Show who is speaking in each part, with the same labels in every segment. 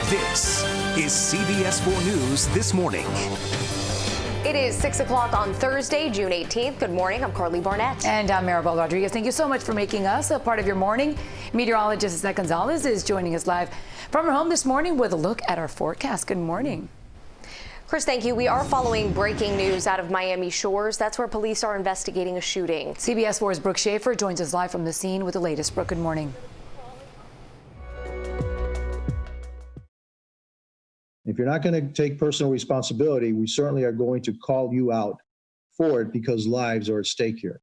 Speaker 1: This is CBS 4 News This Morning.
Speaker 2: It is 6 o'clock on Thursday, June 18th. Good morning. I'm Carly Barnett.
Speaker 3: And I'm Maribel Rodriguez. Thank you so much for making us a part of your morning. Meteorologist Lisette Gonzalez is joining us live from her home this morning with a look at our forecast. Good morning.
Speaker 2: Chris, thank you. We are following breaking news out of Miami Shores. That's where police are investigating a shooting.
Speaker 3: CBS 4's Brooke Schaefer joins us live from the scene with the latest. Brooke, good morning.
Speaker 4: If you're not going to take personal responsibility, we certainly are going to call you out for it because lives are at stake here.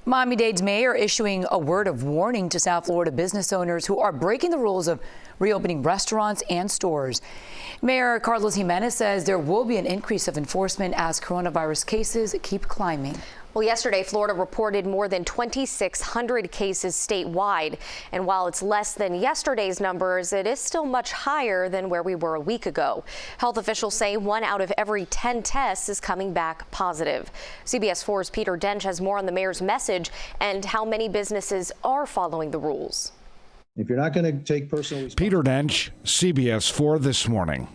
Speaker 3: Miami-Dade's mayor issuing a word of warning to South Florida business owners who are breaking the rules of reopening restaurants and stores. Mayor Carlos Jimenez says there will be an increase of enforcement as coronavirus cases keep climbing.
Speaker 2: Well, yesterday, Florida reported more than 2,600 cases statewide. And while it's less than yesterday's numbers, it is still much higher than where we were a week ago. Health officials say 1 out of every 10 tests is coming back positive. CBS 4's Peter Dench has more on the mayor's message and how many businesses are following the rules.
Speaker 4: If you're not going to take personal responsibility.
Speaker 5: Peter Dench, CBS 4 This Morning.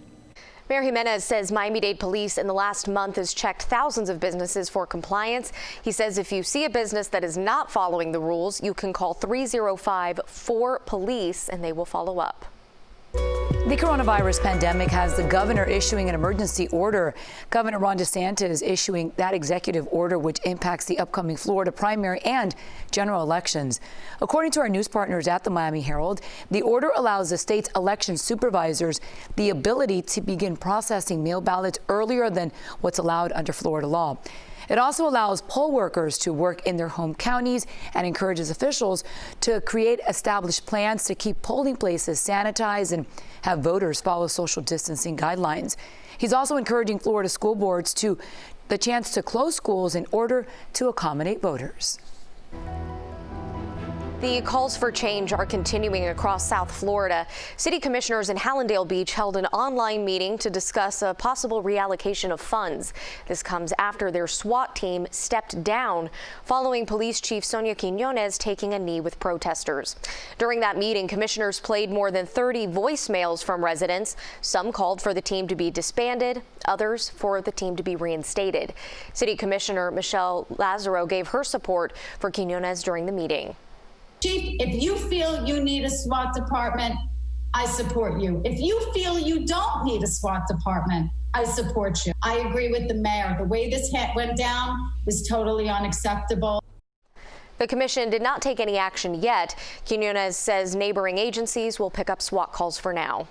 Speaker 2: Mayor Jimenez says Miami-Dade police in the last month has checked thousands of businesses for compliance. He says if you see a business that is not following the rules, you can call 305-4-POLICE and they will follow up.
Speaker 3: The coronavirus pandemic has the governor issuing an emergency order. Governor Ron DeSantis issuing that executive order, which impacts the upcoming Florida primary and general elections. According to our news partners at the Miami Herald, the order allows the state's election supervisors the ability to begin processing mail ballots earlier than what's allowed under Florida law. It also allows poll workers to work in their home counties and encourages officials to create established plans to keep polling places sanitized and have voters follow social distancing guidelines. He's also encouraging Florida school boards to the chance to close schools in order to accommodate voters.
Speaker 2: The calls for change are continuing across South Florida. City commissioners in Hallandale Beach held an online meeting to discuss a possible reallocation of funds. This comes after their SWAT team stepped down following Police Chief Sonia Quiñones taking a knee with protesters. During that meeting, commissioners played more than 30 voicemails from residents. Some called for the team to be disbanded, others for the team to be reinstated. City Commissioner Michelle Lazaro gave her support for Quiñones during the meeting.
Speaker 6: Chief, if you feel you need a SWAT department, I support you. If you feel you don't need a SWAT department, I support you. I agree with the mayor. The way this went down was totally unacceptable.
Speaker 2: The commission did not take any action yet. Quiñones says neighboring agencies will pick up SWAT calls for now.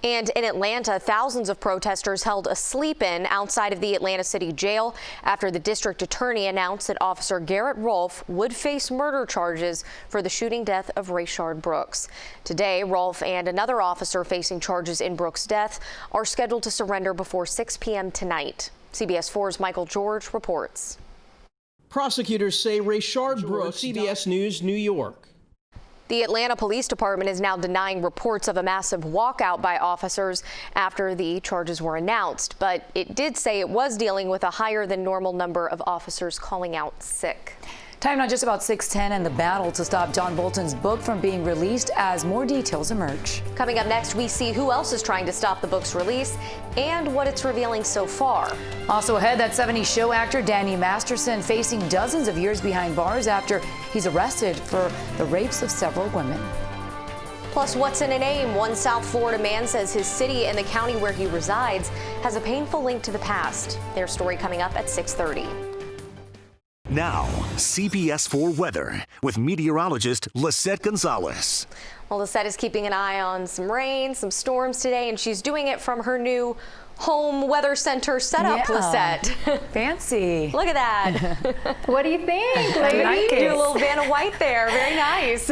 Speaker 2: And in Atlanta, thousands of protesters held a sleep-in outside of the Atlanta City Jail after the district attorney announced that Officer Garrett Rolfe would face murder charges for the shooting death of Rayshard Brooks. Today, Rolfe and another officer facing charges in Brooks' death are scheduled to surrender before 6 p.m. tonight. CBS 4's Michael George reports.
Speaker 7: Prosecutors say Rayshard Brooks, CBS News, New York.
Speaker 2: The Atlanta Police Department is now denying reports of a massive walkout by officers after the charges were announced, but it did say it was dealing with a higher than normal number of officers calling out sick.
Speaker 3: Time now just about 6:10 and the battle to stop John Bolton's book from being released as more details emerge.
Speaker 2: Coming up next, we see who else is trying to stop the book's release and what it's revealing so far.
Speaker 3: Also ahead, that 70s show actor Danny Masterson facing dozens of years behind bars after he's arrested for the rapes of several women.
Speaker 2: Plus, what's in a name? One South Florida man says his city and the county where he resides has a painful link to the past. Their story coming up at 6:30.
Speaker 1: Now, CBS 4 weather with meteorologist Lisette Gonzalez.
Speaker 2: Well, Lisette is keeping an eye on some rain, some storms today, and she's doing it from her new home weather center setup, Lisette.
Speaker 3: Fancy.
Speaker 2: Look at that.
Speaker 8: What do you think, lady?
Speaker 2: Do a little Vanna White there. Very nice.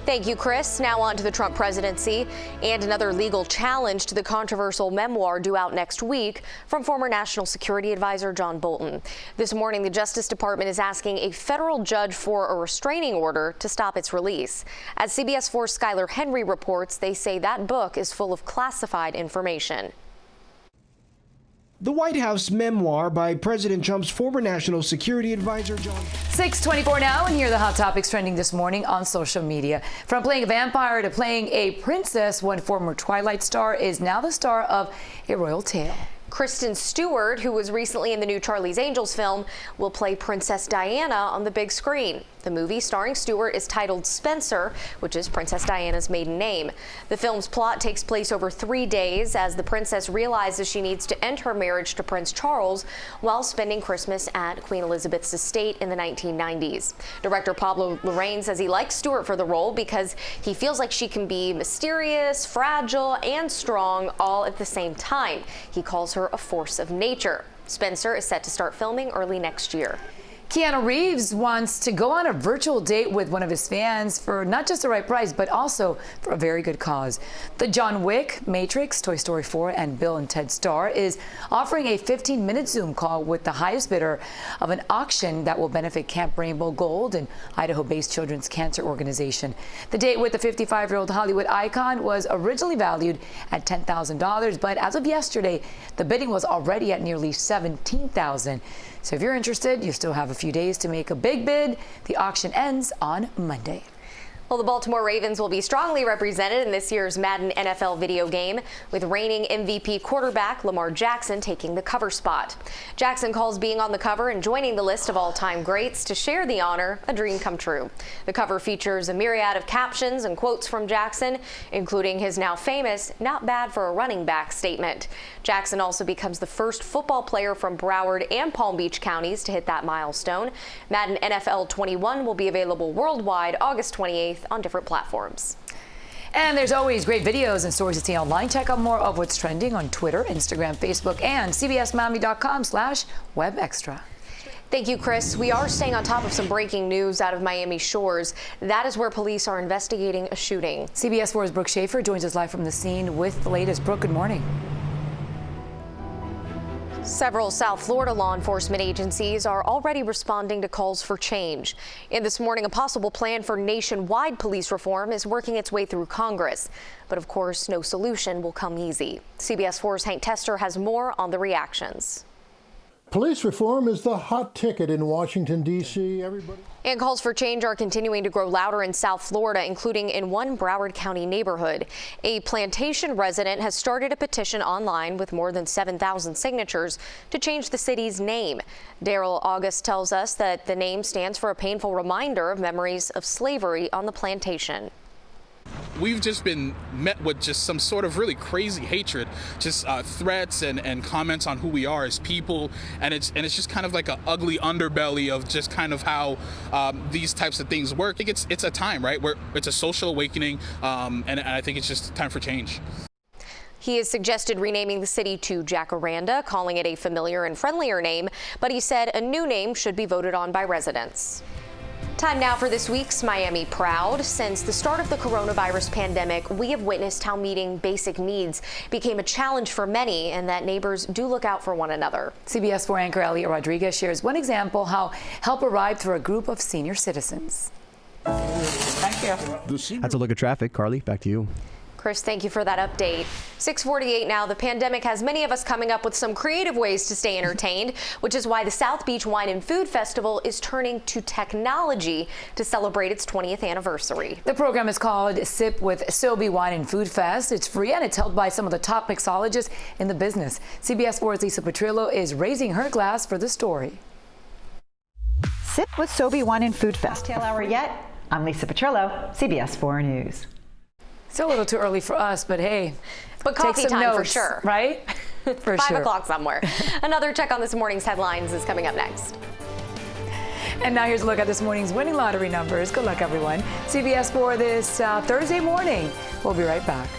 Speaker 2: Thank you, Chris. Now on to the Trump presidency and another legal challenge to the controversial memoir due out next week from former National Security Advisor John Bolton. This morning, the Justice Department is asking a federal judge for a restraining order to stop its release. As CBS 4's Skylar Henry reports, they say that book is full of classified information.
Speaker 7: The White House memoir by President Trump's former national security advisor, John.
Speaker 3: 6:24 now, and here are the hot topics trending this morning on social media. From playing a vampire to playing a princess, one former Twilight star is now the star of a royal tale.
Speaker 2: Kristen Stewart, who was recently in the new Charlie's Angels film, will play Princess Diana on the big screen. The movie starring Stewart is titled Spencer, which is Princess Diana's maiden name. The film's plot takes place over 3 days as the princess realizes she needs to end her marriage to Prince Charles while spending Christmas at Queen Elizabeth's estate in the 1990s. Director Pablo Larraín says he likes Stewart for the role because he feels like she can be mysterious, fragile, and strong all at the same time. He calls her a force of nature. Spencer is set to start filming early next year.
Speaker 3: Keanu Reeves wants to go on a virtual date with one of his fans for not just the right price, but also for a very good cause. The John Wick, Matrix, Toy Story 4, and Bill and Ted star is offering a 15-minute Zoom call with the highest bidder of an auction that will benefit Camp Rainbow Gold, an Idaho-based children's cancer organization. The date with the 55-year-old Hollywood icon was originally valued at $10,000, but as of yesterday, the bidding was already at nearly $17,000. So if you're interested, you still have a few days to make a big bid. The auction ends on Monday.
Speaker 2: Well, the Baltimore Ravens will be strongly represented in this year's Madden NFL video game, with reigning MVP quarterback Lamar Jackson taking the cover spot. Jackson calls being on the cover and joining the list of all-time greats to share the honor a dream come true. The cover features a myriad of captions and quotes from Jackson, including his now famous "not bad for a running back" statement. Jackson also becomes the first football player from Broward and Palm Beach counties to hit that milestone. Madden NFL 21 will be available worldwide August 28th on different platforms.
Speaker 3: And there's always great videos and stories to see online. Check out more of what's trending on Twitter, Instagram, Facebook, and cbsmiami.com/webextra.
Speaker 2: Thank you, Chris. We are staying on top of some breaking news out of Miami shores. That is where police are investigating a shooting.
Speaker 3: CBS 4's Brooke Schaefer joins us live from the scene with the latest. Brooke, good morning.
Speaker 2: Several South Florida law enforcement agencies are already responding to calls for change. And this morning, a possible plan for nationwide police reform is working its way through Congress. But of course, no solution will come easy. CBS 4's Hank Tester has more on the reactions.
Speaker 9: Police reform is the hot ticket in Washington, D.C.
Speaker 2: And calls for change are continuing to grow louder in South Florida, including in one Broward County neighborhood. A Plantation resident has started a petition online with more than 7,000 signatures to change the city's name. Daryl August tells us that the name stands for a painful reminder of memories of slavery on the plantation.
Speaker 10: We've just been met with just some sort of really crazy hatred, just threats and comments on who we are as people, and it's just kind of like an ugly underbelly of just kind of how these types of things work. I think it's a time, right, where it's a social awakening, and I think it's just time for change.
Speaker 2: He has suggested renaming the city to Jacaranda, calling it a familiar and friendlier name, but he said a new name should be voted on by residents. Time now for this week's Miami Proud. Since the start of the coronavirus pandemic, we have witnessed how meeting basic needs became a challenge for many, and that neighbors do look out for one another.
Speaker 3: CBS 4 anchor Elliot Rodriguez shares one example how help arrived for a group of senior citizens.
Speaker 11: Thank you. That's a look at traffic. Carly, back to you.
Speaker 2: Chris, thank you for that update. 6:48 now. The pandemic has many of us coming up with some creative ways to stay entertained, which is why the South Beach Wine and Food Festival is turning to technology to celebrate its 20th anniversary.
Speaker 3: The program is called Sip with Sobe Wine and Food Fest. It's free and it's held by some of the top mixologists in the business. CBS 4's Lisa Petrillo is raising her glass for the story.
Speaker 12: Sip with Sobe Wine and Food Fest. Tail hour yet? I'm Lisa Petrillo, CBS 4 News.
Speaker 3: It's a little too early for us, but hey,
Speaker 2: but coffee
Speaker 3: take some
Speaker 2: time
Speaker 3: notes,
Speaker 2: for sure.
Speaker 3: Right? For
Speaker 2: 5
Speaker 3: sure.
Speaker 2: o'clock somewhere. Another check on this morning's headlines is coming up next.
Speaker 3: And now here's a look at this morning's winning lottery numbers. Good luck, everyone. CBS 4 this Thursday morning. We'll be right back.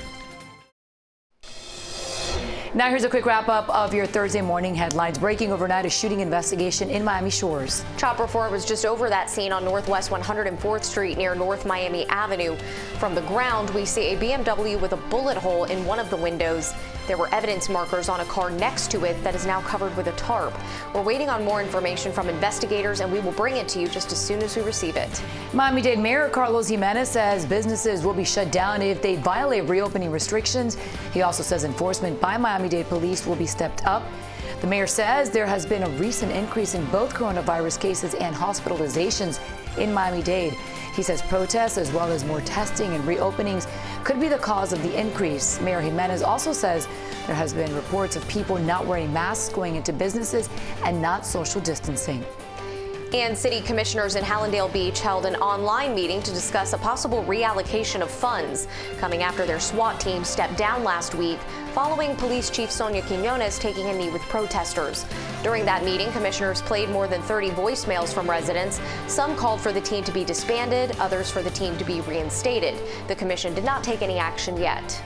Speaker 3: Now here's a quick wrap-up of your Thursday morning headlines. Breaking overnight, a shooting investigation in Miami Shores.
Speaker 2: Chop Report was just over that scene on Northwest 104th Street near North Miami Avenue. From the ground, we see a BMW with a bullet hole in one of the windows. There were evidence markers on a car next to it that is now covered with a tarp. We're waiting on more information from investigators, and we will bring it to you just as soon as we receive it.
Speaker 3: Miami-Dade Mayor Carlos Jimenez says businesses will be shut down if they violate reopening restrictions. He also says enforcement by Miami-Dade police will be stepped up. The mayor says there has been a recent increase in both coronavirus cases and hospitalizations in Miami-Dade. He says protests as well as more testing and reopenings could be the cause of the increase. Mayor Jimenez also says there has been reports of people not wearing masks going into businesses and not social distancing.
Speaker 2: And city commissioners in Hallandale Beach held an online meeting to discuss a possible reallocation of funds, coming after their SWAT team stepped down last week following Police Chief Sonia Quinones taking a knee with protesters. During that meeting, commissioners played more than 30 voicemails from residents. Some called for the team to be disbanded, others for the team to be reinstated. The commission did not take any action yet.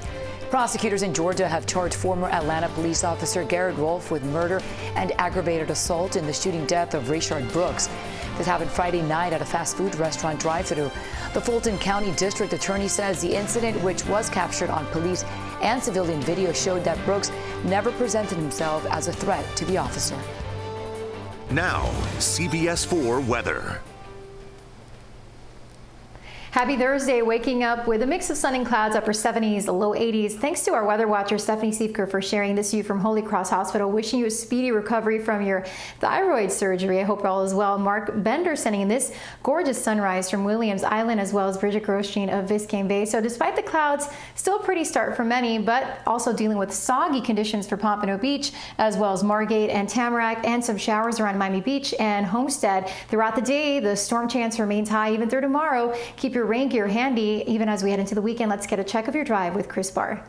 Speaker 3: Prosecutors in Georgia have charged former Atlanta police officer Garrett Rolfe with murder and aggravated assault in the shooting death of Rayshard Brooks. This happened Friday night at a fast food restaurant drive-thru. The Fulton County District Attorney says the incident, which was captured on police and civilian video, showed that Brooks never presented himself as a threat to the officer.
Speaker 1: Now, CBS 4 weather.
Speaker 8: Happy Thursday, waking up with a mix of sun and clouds, upper 70s, low 80s. Thanks to our weather watcher, Stephanie Siefker, for sharing this view from Holy Cross Hospital. Wishing you a speedy recovery from your thyroid surgery. I hope all is well. Mark Bender sending in this gorgeous sunrise from Williams Island, as well as Bridget Grosjean of Biscayne Bay. So despite the clouds, still a pretty start for many, but also dealing with soggy conditions for Pompano Beach, as well as Margate and Tamarack, and some showers around Miami Beach and Homestead. Throughout the day, the storm chance remains high even through tomorrow. Keep your rain gear handy even as we head into the weekend. Let's get a check of your drive with Chris Barr.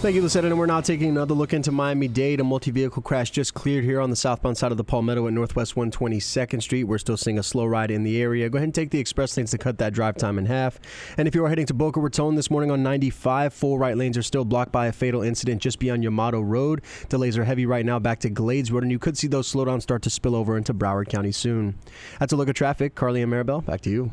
Speaker 7: Thank you, Lucetta. And we're now taking another look into Miami-Dade. A multi-vehicle crash just cleared here on the southbound side of the Palmetto at Northwest 122nd Street. We're still seeing a slow ride in the area. Go ahead and take the express lanes to cut that drive time in half. And if you are heading to Boca Raton this morning on 95, full right lanes are still blocked by a fatal incident just beyond Yamato Road. Delays are heavy right now back to Glades Road, and you could see those slowdowns start to spill over into Broward County soon. That's a look at traffic. Carly and Maribel, back to you.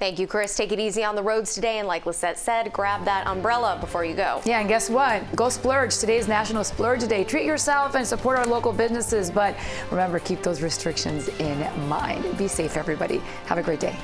Speaker 2: Thank you, Chris. Take it easy on the roads today. And like Lisette said, grab that umbrella before you go.
Speaker 3: Yeah, and guess what? Go splurge. Today's National Splurge Day. Treat yourself and support our local businesses. But remember, keep those restrictions in mind. Be safe, everybody. Have a great day.